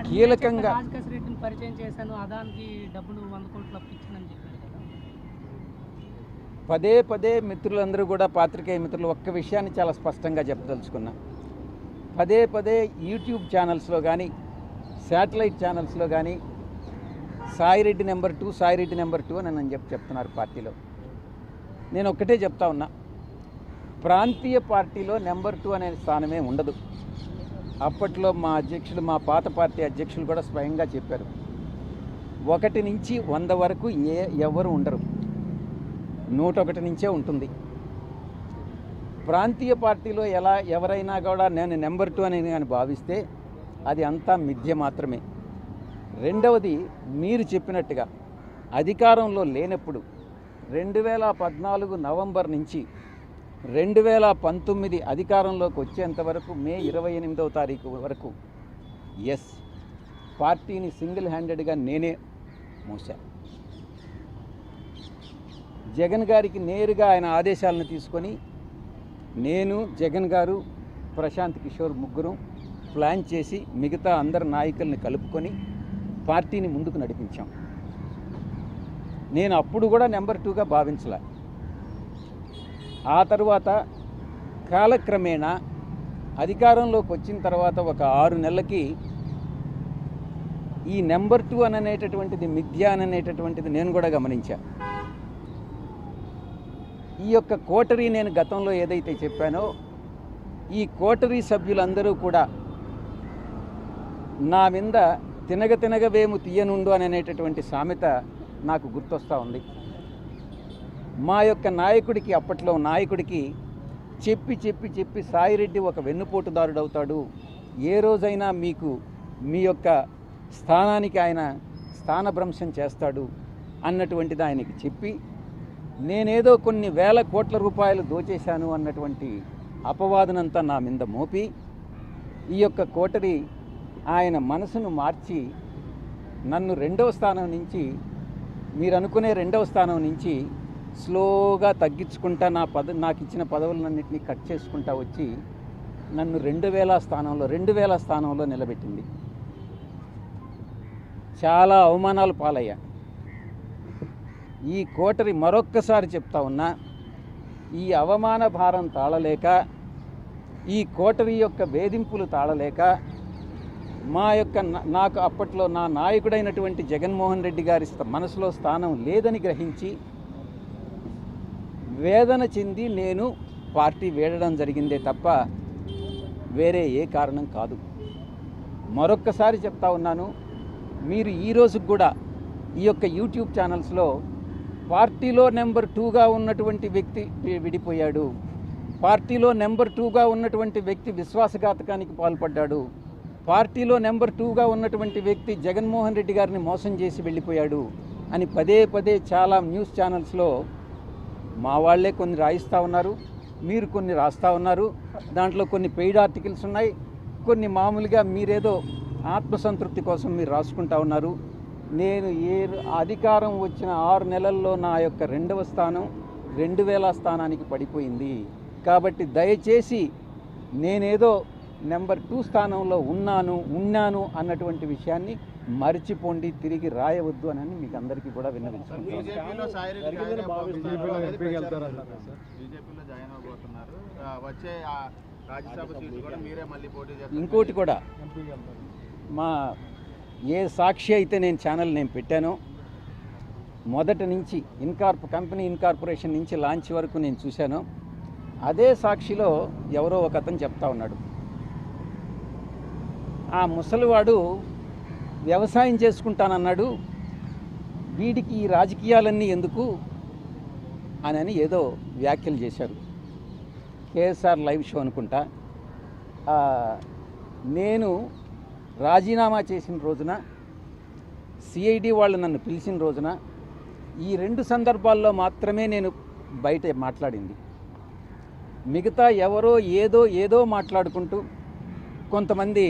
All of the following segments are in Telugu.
కీలకంగా రాజకేశ్ రెడ్డిని పరిచయం చేశాను, అదానికి డబ్బులు 100 కోట్లు అప్పించానని చెప్పారు కదా. పదే పదే మిత్రులందరూ కూడా పాత్రికేయ మిత్రులు ఒక్క విషయాన్ని చాలా స్పష్టంగా చెప్పదలుచుకున్నా. పదే పదే యూట్యూబ్ ఛానల్స్లో కానీ శాటిలైట్ ఛానల్స్లో కానీ సాయిరెడ్డి నెంబర్ 2 సాయిరెడ్డి నెంబర్ 2 అని నన్ను చెప్తున్నారు పార్టీలో. నేను ఒక్కటే చెప్తా ఉన్నా, ప్రాంతీయ పార్టీలో నెంబర్ 2 అనే స్థానమే ఉండదు. అప్పట్లో మా అధ్యక్షులు, మా పాత పార్టీ అధ్యక్షులు కూడా స్వయంగా చెప్పారు, 1 నుంచి 100 వరకు ఎవరు ఉండరు, 101 నుంచే ఉంటుంది. ప్రాంతీయ పార్టీలో ఎవరైనా కూడా నేను నెంబర్ 2 అని కానీ భావిస్తే అది అంతా మిథ్య మాత్రమే. రెండవది, మీరు చెప్పినట్టుగా అధికారంలో లేనప్పుడు 2014 నవంబర్ నుంచి 2019 అధికారంలోకి వచ్చేంత వరకు మే 28వ తారీఖు వరకు పార్టీని సింగిల్ హ్యాండెడ్గా నేనే మోసా. జగన్ గారికి నేరుగా ఆయన ఆదేశాలను తీసుకొని నేను, జగన్ గారు, ప్రశాంత్ కిషోర్ ముగ్గురు ప్లాన్ చేసి మిగతా అందరు నాయకుల్ని కలుపుకొని పార్టీని ముందుకు నడిపించాం. నేను అప్పుడు కూడా నెంబర్ 2గా భావించలే. ఆ తర్వాత కాలక్రమేణా అధికారంలోకి వచ్చిన తర్వాత ఒక 6 నెలలకి ఈ నెంబర్ 2 అనేటటువంటిది మిథ్య అనేటటువంటిది నేను కూడా గమనించా. ఈ యొక్క కోటరీ నేను గతంలో ఏదైతే చెప్పానో, ఈ కోటరీ సభ్యులందరూ కూడా నా మీద తినగవేము తీయనుండు అనేటటువంటి సామెత నాకు గుర్తొస్తూ ఉంది. మా యొక్క నాయకుడికి, అప్పట్లో నాయకుడికి చెప్పి సాయిరెడ్డి ఒక వెన్నుపోటుదారుడు అవుతాడు, ఏ రోజైనా మీ యొక్క స్థానానికి ఆయన స్థానభ్రంశం చేస్తాడు అన్నటువంటిది ఆయనకి చెప్పి, నేనేదో కొన్ని వేల కోట్ల రూపాయలు దోచేశాను అన్నటువంటి అపవాదనంతా నా మీద మోపి ఈ యొక్క కోటరీ ఆయన మనసును మార్చి నన్ను 2వ స్థానం నుంచి, మీరు అనుకునే 2వ స్థానం నుంచి స్లోగా తగ్గించుకుంటా నాకు ఇచ్చిన పదవులన్నింటినీ కట్ చేసుకుంటా వచ్చి నన్ను 2000 స్థానంలో నిలబెట్టింది. చాలా అవమానాలు పాలయ్యా. ఈ కోటరీ మరొక్కసారి చెప్తా ఉన్నా, ఈ అవమాన భారం తాళలేక, ఈ కోటరీ యొక్క వేధింపులు తాళలేక, నాకు అప్పట్లో నా నాయకుడైనటువంటి జగన్మోహన్ రెడ్డి గారి మనసులో స్థానం లేదని గ్రహించి వేదన చెంది నేను పార్టీ వీడడం జరిగిందే తప్ప వేరే ఏ కారణం కాదు. మరొక్కసారి చెప్తా ఉన్నాను, మీరు ఈ రోజుకు కూడా ఈ యొక్క యూట్యూబ్ ఛానల్స్లో పార్టీలో నెంబర్ 2గా ఉన్నటువంటి వ్యక్తి విడిపోయాడు, పార్టీలో నెంబర్ 2గా ఉన్నటువంటి వ్యక్తి విశ్వాసఘాతకానికి పాల్పడ్డాడు, పార్టీలో నెంబర్ 2గా ఉన్నటువంటి వ్యక్తి జగన్మోహన్ రెడ్డి గారిని మోసం చేసి వెళ్ళిపోయాడు అని పదే పదే చాలా న్యూస్ ఛానల్స్లో మా వాళ్లే కొన్ని రాయిస్తూ ఉన్నారు, మీరు కొన్ని రాస్తూ ఉన్నారు. దాంట్లో కొన్ని పెయిడ్ ఆర్టికల్స్ ఉన్నాయి, కొన్ని మామూలుగా మీరేదో ఆత్మసంతృప్తి కోసం మీరు రాసుకుంటా ఉన్నారు. నేను అధికారం వచ్చిన 6 నెలల్లో నా యొక్క 2వ స్థానం 2000 స్థానానికి పడిపోయింది. కాబట్టి దయచేసి నేనేదో నెంబర్ 2 స్థానంలో ఉన్నాను అన్నటువంటి విషయాన్ని మర్చిపోండి, తిరిగి రాయవద్దు అని మీకు అందరికీ కూడా విన్నవించుకుంటున్నాను. ఇంకోటి కూడా, ఏ సాక్షి అయితే నేను ఛానల్ పెట్టానో మొదటి నుంచి కంపెనీ ఇన్కార్పొరేషన్ నుంచి లాంచ్ వరకు నేను చూశాను. అదే సాక్షిలో ఎవరో ఒక అతను చెప్తా ఉన్నాడు, ఆ ముసలివాడు వ్యవసాయం చేసుకుంటానన్నాడు, వీడికి ఈ రాజకీయాలన్నీ ఎందుకు అని ఏదో వ్యాఖ్యలు చేశారు. కేఎస్ఆర్ లైవ్ షో అనుకుంటా. నేను రాజీనామా చేసిన రోజున, సిఐడి వాళ్ళు నన్ను పిలిచిన రోజున, ఈ 2 సందర్భాల్లో మాత్రమే నేను బయట మాట్లాడింది. మిగతా ఎవరో ఏదో మాట్లాడుకుంటూ కొంతమంది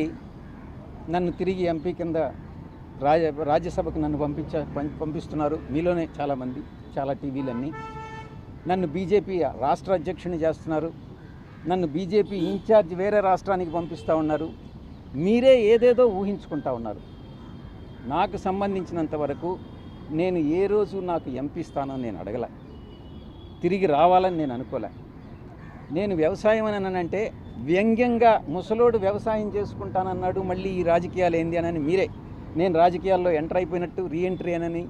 నన్ను తిరిగి ఎంపీ కింద రాజ్యసభకు నన్ను పంపిస్తున్నారు. మీలోనే చాలామంది, చాలా టీవీలన్నీ నన్ను బీజేపీ రాష్ట్ర అధ్యక్షుని చేస్తున్నారు. నన్ను బీజేపీ ఇన్ఛార్జ్ వేరే రాష్ట్రానికి పంపిస్తూ ఉన్నారు. మీరే ఏదేదో ఊహించుకుంటా ఉన్నారు. నాకు సంబంధించినంత వరకు నేను ఏ రోజు నాకు ఎంపీ స్థానం నేను అడగలే, తిరిగి రావాలని నేను అనుకోలే. నేను వ్యవసాయం అని అంటే వ్యంగ్యంగా ముసలోడు వ్యవసాయం చేసుకుంటానన్నాడు, మళ్ళీ ఈ రాజకీయాలు ఏంది అని మీరే నేను రాజకీయాల్లో ఎంటర్ అయిపోయినట్టు రీఎంట్రీ అని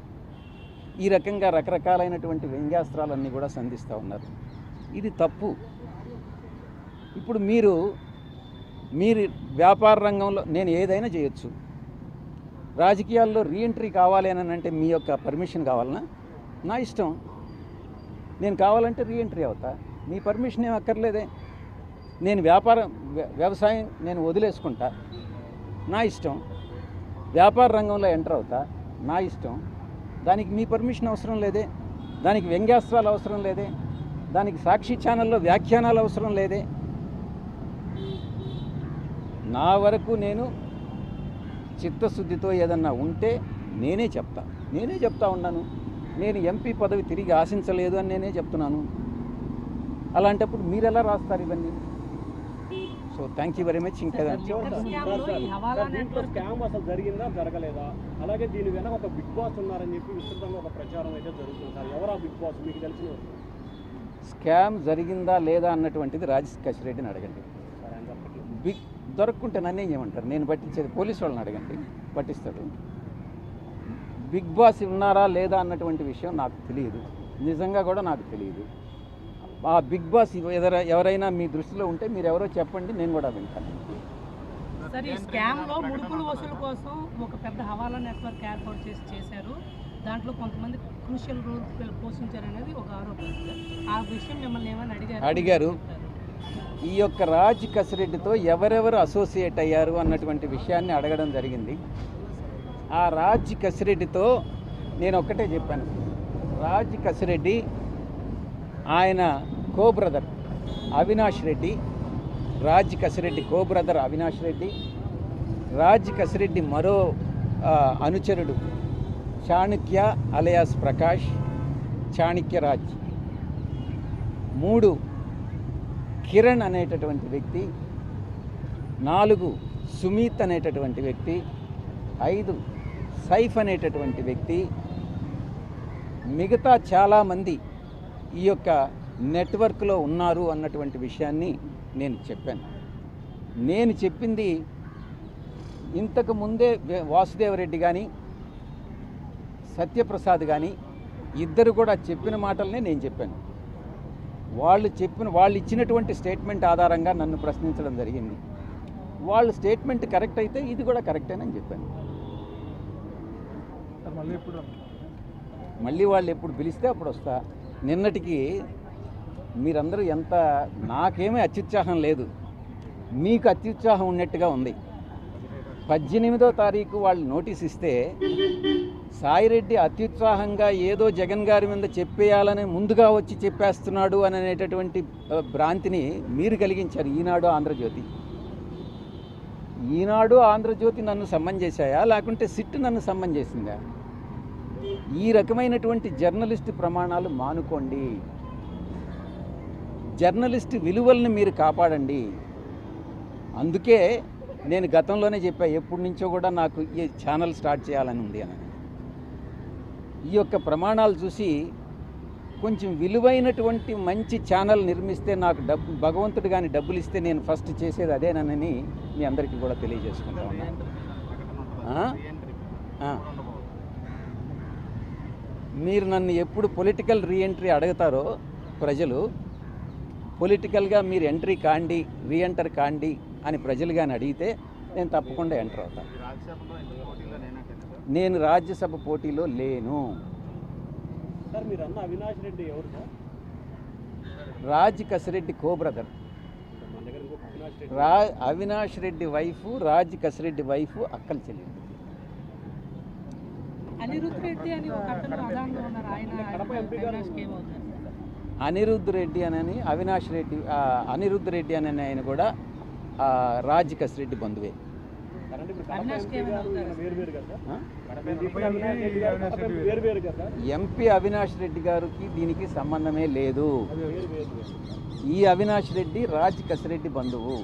ఈ రకంగా రకరకాలైనటువంటి వ్యంగ్యాస్త్రాలన్నీ కూడా సంధిస్తూ ఉన్నారు. ఇది తప్పు. ఇప్పుడు మీరు వ్యాపార రంగంలో నేను ఏదైనా చేయొచ్చు, రాజకీయాల్లో రీఎంట్రీ కావాలి అని అంటే మీ యొక్క పర్మిషన్ కావాలన్నా నా ఇష్టం. నేను కావాలంటే రీఎంట్రీ అవుతా, మీ పర్మిషన్ ఏం అక్కర్లేదే. నేను వ్యవసాయం నేను వదిలేసుకుంటా, నా ఇష్టం. వ్యాపార రంగంలో ఎంటర్ అవుతా, నా ఇష్టం. దానికి మీ పర్మిషన్ అవసరం లేదే, దానికి వ్యంగ్యాస్త్రాలు అవసరం లేదే, దానికి సాక్షి ఛానల్లో వ్యాఖ్యానాలు అవసరం లేదే. నా వరకు నేను చిత్తశుద్ధితో ఏదన్నా ఉంటే నేనే చెప్తా ఉన్నాను. నేను ఎంపీ పదవి తిరిగి ఆశించలేదు అని నేనే చెప్తున్నాను. అలాంటప్పుడు మీరు ఎలా రాస్తారు ఇవన్నీ? So thank you very much. ఇంకా స్కామ్ అసలు జరిగిందా జరగలేదా, అలాగే దీని వెనక ఒక బిగ్ బాస్ ఉన్నారని చెప్పి విస్తృతంగా ఒక ప్రచారం అయితే జరుగుతుంది సార్. ఎవరు ఆ బిగ్ బాస్ మీకు తెలిసిన? స్కామ్ జరిగిందా లేదా అన్నటువంటిది రాజశేఖర్ రెడ్డిని అడగండి. దొరక్కుంటే నన్నేం చేయమంటారు? నేను పట్టించేది పోలీసు వాళ్ళని అడగండి, పట్టిస్తాడు. బిగ్ బాస్ ఉన్నారా లేదా అన్నటువంటి విషయం నాకు తెలియదు, నిజంగా కూడా నాకు తెలియదు. ఆ బిగ్ బాస్ ఎవరైనా మీ దృష్టిలో ఉంటే మీరు ఎవరో చెప్పండి, నేను కూడా వింటాను. సార్, ఈ స్కామ్లో ముడుపులు వసూలు కోసం ఒక పెద్ద హవాలా నెట్వర్క్ ఏర్పాటు చేశారు. దాంట్లో కొంతమంది క్రూషియల్ రోల్ పోషించారనేది ఒక ఆరోపణ. ఆ విషయం మిమ్మల్ని ఏమైనా అడిగారు. ఈ యొక్క రాజ్ కసిరెడ్డితో ఎవరెవరు అసోసియేట్ అయ్యారు అన్నటువంటి విషయాన్ని అడగడం జరిగింది. ఆ రాజ్ కసిరెడ్డితో నేను ఒక్కటే చెప్పాను, రాజ్ కసిరెడ్డి ఆయన కో brother Avinash Reddy, Raj Kasireddy co brother Avinash Reddy, Raj Kasireddy మరో అనుచరుడు చాణక్య అలయాస్ ప్రకాష్, చాణక్య రాజ్, 3 కిరణ్ అనేటటువంటి వ్యక్తి, 4 సుమీత్ అనేటటువంటి వ్యక్తి, 5 సైఫ్ అనేటటువంటి వ్యక్తి, మిగతా చాలామంది ఈ యొక్క నెట్వర్క్లో ఉన్నారు అన్నటువంటి విషయాన్ని నేను చెప్పాను. నేను చెప్పింది ఇంతకు ముందే వాసుదేవరెడ్డి కానీ సత్యప్రసాద్ కానీ ఇద్దరు కూడా చెప్పిన మాటలనే నేను చెప్పాను. వాళ్ళు ఇచ్చినటువంటి స్టేట్మెంట్ ఆధారంగా నన్ను ప్రశ్నించడం జరిగింది. వాళ్ళ స్టేట్మెంట్ కరెక్ట్ అయితే ఇది కూడా కరెక్టేనని చెప్పాను. మళ్ళీ వాళ్ళు ఎప్పుడు పిలిస్తే అప్పుడు వస్తా. నిన్నటికి మీరందరూ నాకేమీ అత్యుత్సాహం లేదు, మీకు అత్యుత్సాహం ఉన్నట్టుగా ఉంది. 18వ తారీఖు వాళ్ళు నోటీస్ ఇస్తే సాయిరెడ్డి అత్యుత్సాహంగా ఏదో జగన్ గారి మీద చెప్పేయాలని ముందుగా వచ్చి చెప్పేస్తున్నాడు అనేటటువంటి భ్రాంతిని మీరు కలిగించారు. ఈనాడు ఆంధ్రజ్యోతి నన్ను సమ్మన్ చేశాయా, లేకుంటే సిట్ నన్ను సమ్మన్ చేసిందా? ఈ రకమైనటువంటి జర్నలిస్టు ప్రమాణాలు మానుకోండి. జర్నలిస్టు విలువల్ని మీరు కాపాడండి. అందుకే నేను గతంలోనే చెప్పా, ఎప్పటి నుంచో కూడా నాకు ఈ ఛానల్ స్టార్ట్ చేయాలని ఉంది అని. ఈ యొక్క ప్రమాణాలు చూసి కొంచెం విలువైనటువంటి మంచి ఛానల్ నిర్మిస్తే నాకు భగవంతుడు కానీ డబ్బులు ఇస్తే నేను ఫస్ట్ చేసేది అదేనని మీ అందరికీ కూడా తెలియజేసుకుంటా ఉన్నాను. మీరు నన్ను ఎప్పుడు పొలిటికల్ రీఎంట్రీ అడుగుతారో ప్రజలు, పొలిటికల్గా మీరు ఎంట్రీ కాండి, రీఎంటర్ కాండి అని ప్రజలు కానీ అడిగితే నేను తప్పకుండా ఎంటర్ అవుతాను. నేను రాజ్యసభ పోటీలో లేను. సార్, మీరు అన్న అవినాష్ రెడ్డి ఎవరు sir? Raj Kasireddy co brother. Avinash Reddy wife, Raj Kasireddy wife అక్కల చెల్లి. అనిరుద్ధ్ రెడ్డి అని ఒక అతను అదాంలో ఉన్నారు, అనిరుద్ధ్ రెడ్డి అని అవినాష్ రెడ్డి, అనిరుద్ధ్ రెడ్డి అని ఆయన కూడా రాజ్ కసిరెడ్డి బంధువే. సార్ అంటే ఇప్పుడు కడప అవినాష్ ఎంపీ ఏమైనా గారు అవుతారా? ఈయన వేరు కదా సార్? ఆ? మీరు తీసుకున్న అవినాష్ రెడ్డి గారు కడప ఎంపీ వేరు కదా సార్? ఎంపీ అవినాష్ రెడ్డి గారికి దీనికి సంబంధమే లేదు. వేరు. ఈ అవినాష్ రెడ్డి రాజ్ కసిరెడ్డి బంధువు.